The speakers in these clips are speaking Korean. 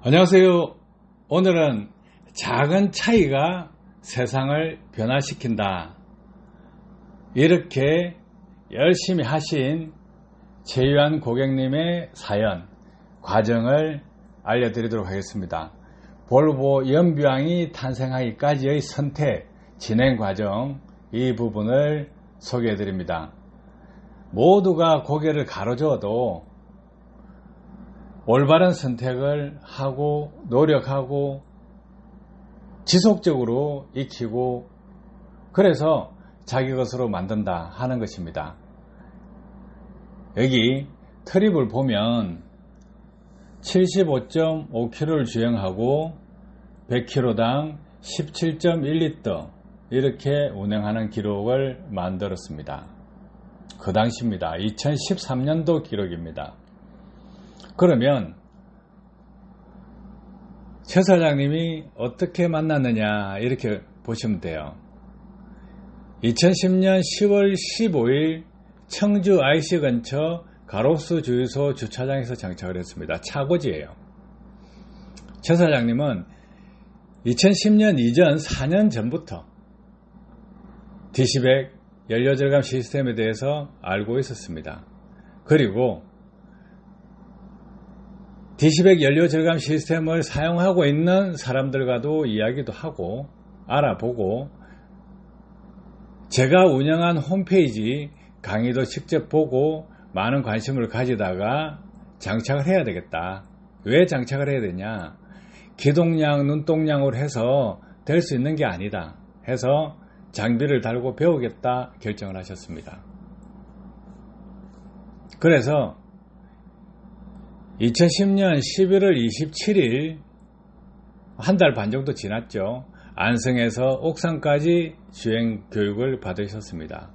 안녕하세요. 오늘은 작은 차이가 세상을 변화시킨다. 이렇게 열심히 하신 최유한 고객님의 사연, 과정을 알려드리도록 하겠습니다. 볼보 연비왕이 탄생하기까지의 선택, 진행 과정, 이 부분을 소개해드립니다. 모두가 고개를 가로저어도 올바른 선택을 하고 노력하고 지속적으로 익히고 그래서 자기 것으로 만든다 하는 것입니다. 여기 트립을 보면 75.5km를 주행하고 100km당 17.1리터 이렇게 운행하는 기록을 만들었습니다. 그 당시입니다. 2013년도 기록입니다. 그러면 최 사장님이 어떻게 만났느냐 이렇게 보시면 돼요. 2010년 10월 15일 청주 IC 근처 가로수 주유소 주차장에서 장착을 했습니다. 차고지예요. 최 사장님은 2010년 이전 4년 전부터 DC100 연료절감 시스템에 대해서 알고 있었습니다. 그리고 DC100 연료 절감 시스템을 사용하고 있는 사람들과도 이야기도 하고 알아보고 제가 운영한 홈페이지 강의도 직접 보고 많은 관심을 가지다가 장착을 해야 되겠다. 왜 장착을 해야 되냐? 기동량, 눈동량으로 해서 될 수 있는 게 아니다. 해서 장비를 달고 배우겠다 결정을 하셨습니다. 그래서 2010년 11월 27일 한 달 반 정도 지났죠. 안성에서 옥산까지 주행 교육을 받으셨습니다.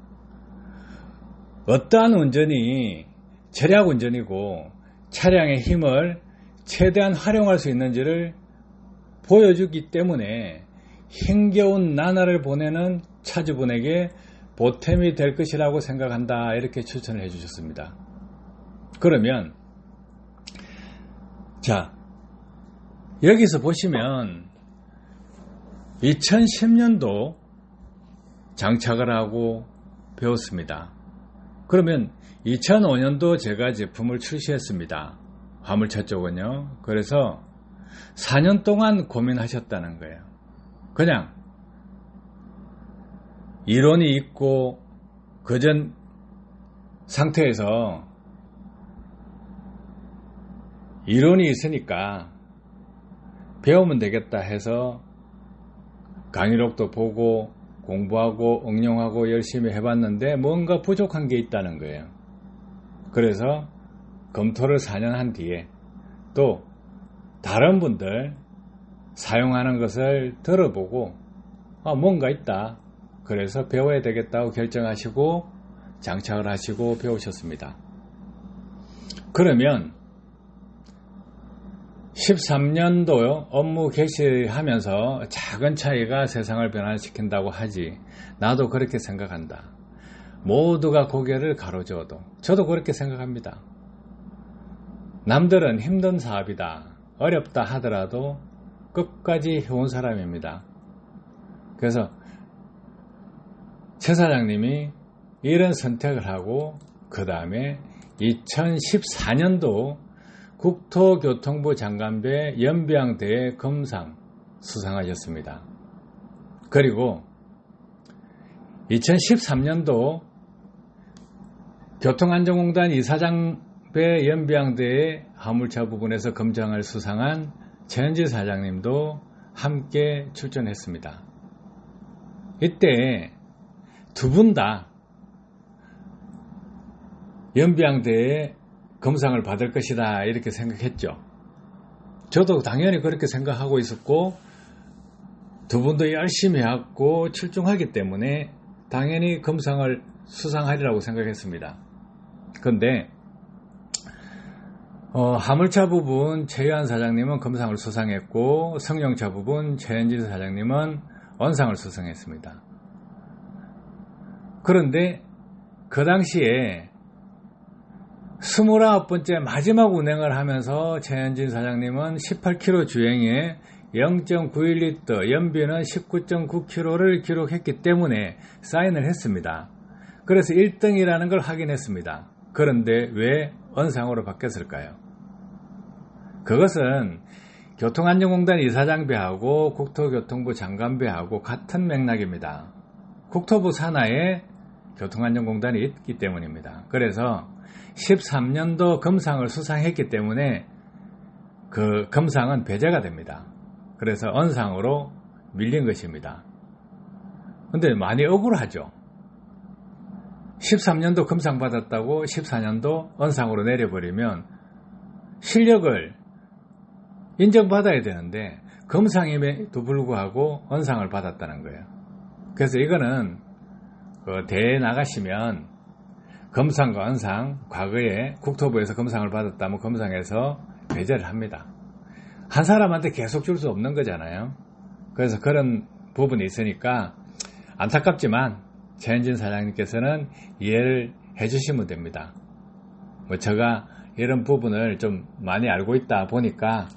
어떠한 운전이 절약 운전이고 차량의 힘을 최대한 활용할 수 있는지를 보여주기 때문에 힘겨운 나날을 보내는 차주분에게 보탬이 될 것이라고 생각한다 이렇게 추천을 해주셨습니다. 그러면 자, 여기서 보시면 2010년도 장착을 하고 배웠습니다. 그러면 2005년도 제가 제품을 출시했습니다. 화물차 쪽은요. 그래서 4년 동안 고민하셨다는 거예요. 그냥 이론이 있고 그전 상태에서 이론이 있으니까 배우면 되겠다 해서 강의록도 보고 공부하고 응용하고 열심히 해봤는데 뭔가 부족한 게 있다는 거예요. 그래서 검토를 4년 한 뒤에 또 다른 분들 사용하는 것을 들어보고 뭔가 있다. 그래서 배워야 되겠다고 결정하시고 장착을 하시고 배우셨습니다. 그러면 13년도 업무 개시하면서 작은 차이가 세상을 변화시킨다고 하지. 나도 그렇게 생각한다. 모두가 고개를 가로저어도 저도 그렇게 생각합니다. 남들은 힘든 사업이다. 어렵다 하더라도 끝까지 해온 사람입니다. 그래서 최 사장님이 이런 선택을 하고 그 다음에 2014년도 국토교통부 장관배 연비왕대회 검상 수상하셨습니다. 그리고 2013년도 교통안전공단 이사장배 연비왕대회 화물차 부분에서 검장을 수상한 최현지 사장님도 함께 출전했습니다. 이때 두 분 다 연비왕대회 검상을 받을 것이다 이렇게 생각했죠. 저도 당연히 그렇게 생각하고 있었고 두 분도 열심히 하고 출중하기 때문에 당연히 검상을 수상하리라고 생각했습니다. 그런데 화물차 부분 최유한 사장님은 검상을 수상했고 승용차 부분 최현지 사장님은 원상을 수상했습니다. 그런데 그 당시에 29번째 마지막 운행을 하면서 최현진 사장님은 18km 주행에 0.91리터, 연비는 19.9km를 기록했기 때문에 사인을 했습니다. 그래서 1등이라는 걸 확인했습니다. 그런데 왜 언상으로 바뀌었을까요? 그것은 교통안전공단 이사장배하고 국토교통부 장관배하고 같은 맥락입니다. 국토부 산하에 교통안전공단이 있기 때문입니다. 그래서 13년도 검상을 수상했기 때문에 그 검상은 배제가 됩니다. 그래서 언상으로 밀린 것입니다. 근데 많이 억울하죠. 13년도 검상 받았다고 14년도 언상으로 내려버리면 실력을 인정받아야 되는데 검상임에도 불구하고 언상을 받았다는 거예요. 그래서 이거는 대회 나가시면 검상과 언상, 과거에 국토부에서 검상을 받았다면 검상에서 배제를 합니다. 한 사람한테 계속 줄 수 없는 거잖아요. 그래서 그런 부분이 있으니까 안타깝지만 최현진 사장님께서는 이해를 해주시면 됩니다. 제가 이런 부분을 좀 많이 알고 있다 보니까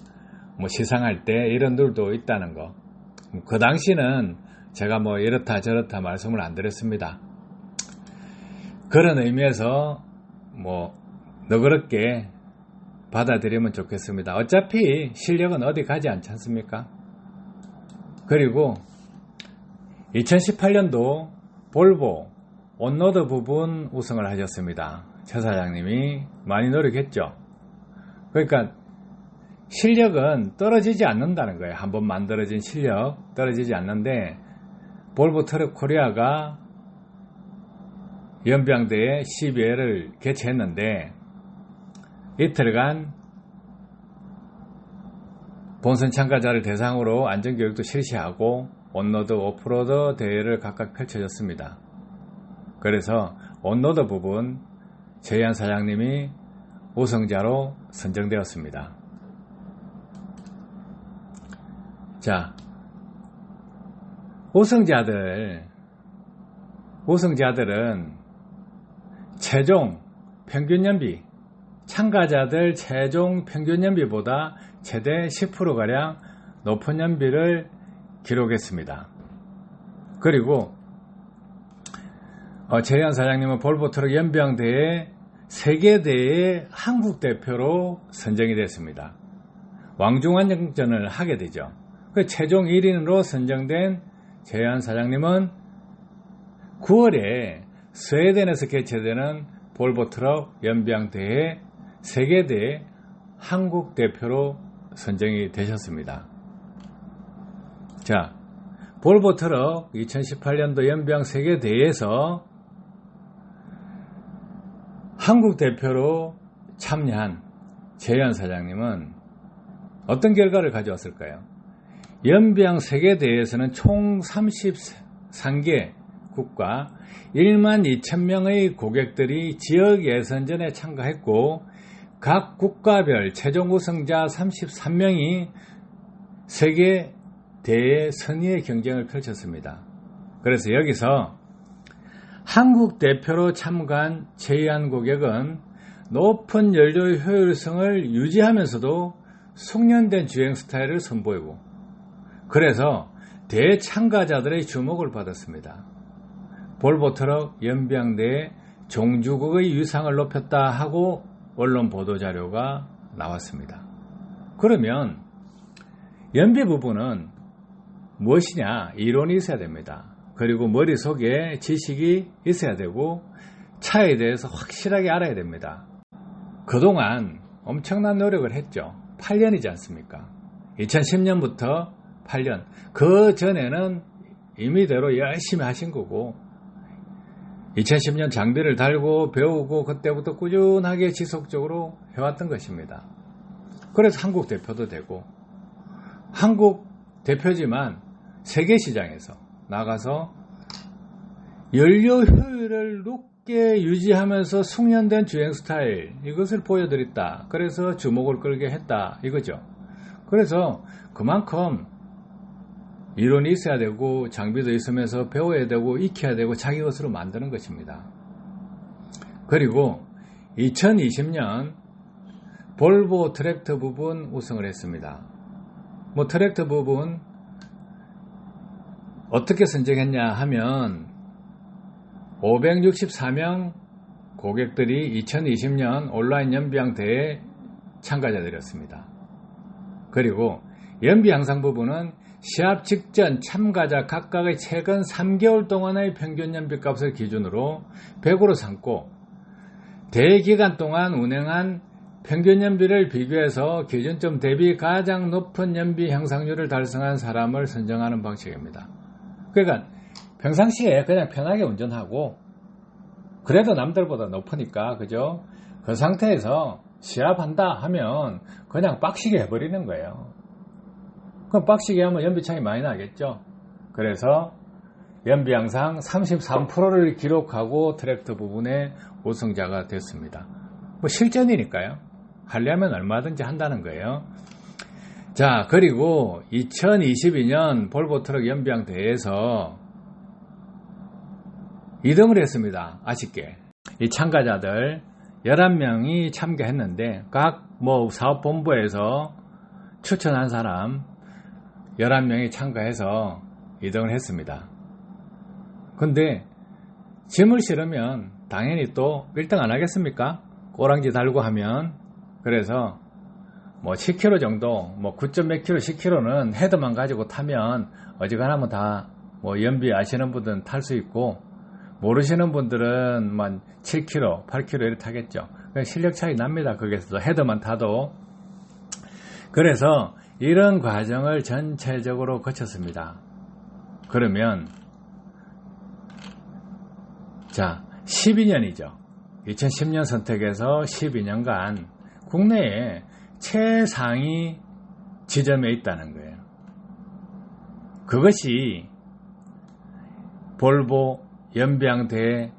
시상할 때 이런 룰도 있다는 거. 그 당시는 제가 이렇다 저렇다 말씀을 안 드렸습니다. 그런 의미에서 너그럽게 받아들이면 좋겠습니다. 어차피 실력은 어디 가지 않지 않습니까? 그리고 2018년도 볼보 온로드 부분 우승을 하셨습니다. 최 사장님이 많이 노력했죠. 그러니까 실력은 떨어지지 않는다는 거예요. 한번 만들어진 실력 떨어지지 않는데 볼보 트럭 코리아가 연병대에 12회를 개최했는데 이틀간 본선 참가자를 대상으로 안전교육도 실시하고 온로드, 오프로드 대회를 각각 펼쳐졌습니다. 그래서 온로드 부분 최희한 사장님이 우승자로 선정되었습니다. 자, 우승자들은 최종 평균 연비, 참가자들 최종 평균 연비보다 최대 10%가량 높은 연비를 기록했습니다. 그리고 최희한 사장님은 볼보 트럭 연병대회 세계대회 한국 대표로 선정이 됐습니다. 왕중왕전을 하게 되죠. 그 최종 1인으로 선정된 최희한 사장님은 9월에 스웨덴에서 개최되는 볼보 트럭 연병대회 세계대회 한국 대표로 선정이 되셨습니다. 자, 볼보 트럭 2018년도 연병 세계대회에서 한국 대표로 참여한 최희한 사장님은 어떤 결과를 가져왔을까요? 연병 세계대회에서는 총 33개 국가 1만 2천명의 고객들이 지역 예선전에 참가했고 각 국가별 최종 우승자 33명이 세계 대회 선의의 경쟁을 펼쳤습니다. 그래서 여기서 한국 대표로 참가한 최희한 고객은 높은 연료 효율성을 유지하면서도 숙련된 주행 스타일을 선보이고 그래서 대회 참가자들의 주목을 받았습니다. 볼보 트럭 연병대회 종주국의 위상을 높였다 하고 언론 보도자료가 나왔습니다. 그러면 연비 부분은 무엇이냐? 이론이 있어야 됩니다. 그리고 머릿속에 지식이 있어야 되고 차에 대해서 확실하게 알아야 됩니다. 그동안 엄청난 노력을 했죠. 8년이지 않습니까? 2010년부터 8년. 그 전에는 임의대로 열심히 하신 거고 2010년 장비를 달고 배우고 그때부터 꾸준하게 지속적으로 해왔던 것입니다. 그래서 한국 대표도 되고 한국 대표지만 세계 시장에서 나가서 연료 효율을 높게 유지하면서 숙련된 주행 스타일 이것을 보여드렸다. 그래서 주목을 끌게 했다 이거죠. 그래서 그만큼 이론이 있어야 되고 장비도 있으면서 배워야 되고 익혀야 되고 자기 것으로 만드는 것입니다. 그리고 2020년 볼보 트랙터 부분 우승을 했습니다. 트랙터 부분 어떻게 선정했냐 하면 564명 고객들이 2020년 온라인 연비양 대회 참가자들이었습니다. 그리고 연비 향상 부분은 시합 직전 참가자 각각의 최근 3개월 동안의 평균 연비값을 기준으로 100으로 삼고 대회 기간 동안 운행한 평균 연비를 비교해서 기준점 대비 가장 높은 연비 향상률을 달성한 사람을 선정하는 방식입니다. 그러니까 평상시에 그냥 편하게 운전하고 그래도 남들보다 높으니까 그죠? 그 상태에서 시합한다 하면 그냥 빡시게 해버리는 거예요. 그럼 빡시게 하면 연비 차이 많이 나겠죠? 그래서 연비 향상 33%를 기록하고 트랙터 부분의 우승자가 됐습니다. 실전이니까요. 하려면 얼마든지 한다는 거예요. 자, 그리고 2022년 볼보 트럭 연비양 대회에서 2등을 했습니다. 아쉽게. 이 참가자들 11명이 참가했는데 각 사업본부에서 추천한 사람 11명이 참가해서 2등을 했습니다. 근데 짐을 실으면 당연히 또 1등 안 하겠습니까? 꼬랑지 달고 하면. 그래서 10km 정도, 9점 몇 킬로, 10km는 헤드만 가지고 타면 어지간하면 다 연비 아시는 분들은 탈 수 있고 모르시는 분들은 7km, 8km 이렇게 타겠죠. 실력 차이 납니다. 거기서도 헤드만 타도. 그래서 이런 과정을 전체적으로 거쳤습니다. 그러면 자, 12년이죠. 2010년 선택에서 12년간 국내에 최상위 지점에 있다는 거예요. 그것이 볼보 연비양 대회에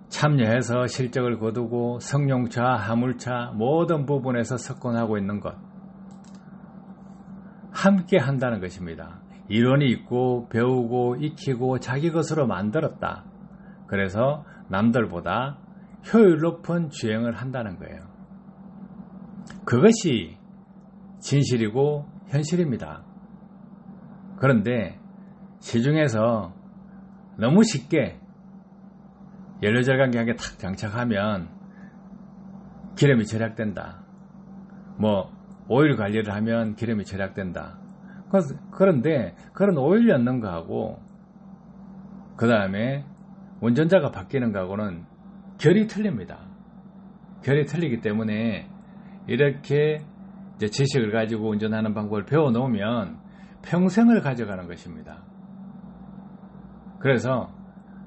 참여해서 실적을 거두고 승용차, 화물차 모든 부분에서 석권하고 있는 것. 함께 한다는 것입니다. 이론이 있고 배우고 익히고 자기 것으로 만들었다. 그래서 남들보다 효율 높은 주행을 한다는 거예요. 그것이 진실이고 현실입니다. 그런데 시중에서 너무 쉽게 연료절감기하게 탁 장착하면 기름이 절약된다. 오일 관리를 하면 기름이 절약된다. 그런데 그런 오일 넣는 거하고 그 다음에 운전자가 바뀌는 거하고는 결이 틀립니다. 결이 틀리기 때문에 이렇게 지식을 가지고 운전하는 방법을 배워 놓으면 평생을 가져가는 것입니다. 그래서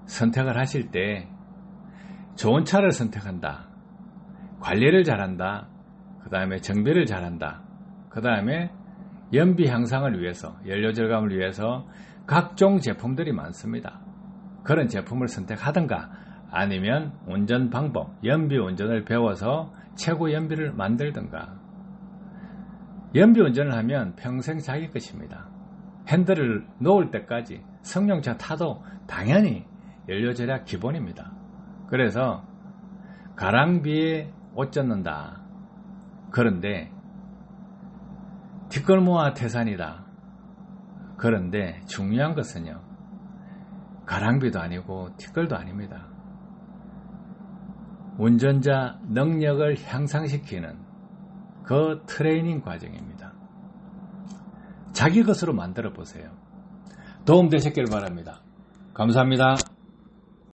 선택을 하실 때 좋은 차를 선택한다. 관리를 잘한다. 그 다음에 정비를 잘한다. 그 다음에 연비 향상을 위해서, 연료 절감을 위해서 각종 제품들이 많습니다. 그런 제품을 선택하든가 아니면 운전 방법, 연비 운전을 배워서 최고 연비를 만들든가. 연비 운전을 하면 평생 자기 것입니다. 핸들을 놓을 때까지 승용차 타도 당연히 연료 절약 기본입니다. 그래서 가랑비에 옷 젖는다. 그런데 뒷걸모와 태산이다. 그런데 중요한 것은요, 가랑비도 아니고 뒷걸도 아닙니다. 운전자 능력을 향상시키는 그 트레이닝 과정입니다. 자기 것으로 만들어 보세요. 도움 되셨길 바랍니다. 감사합니다.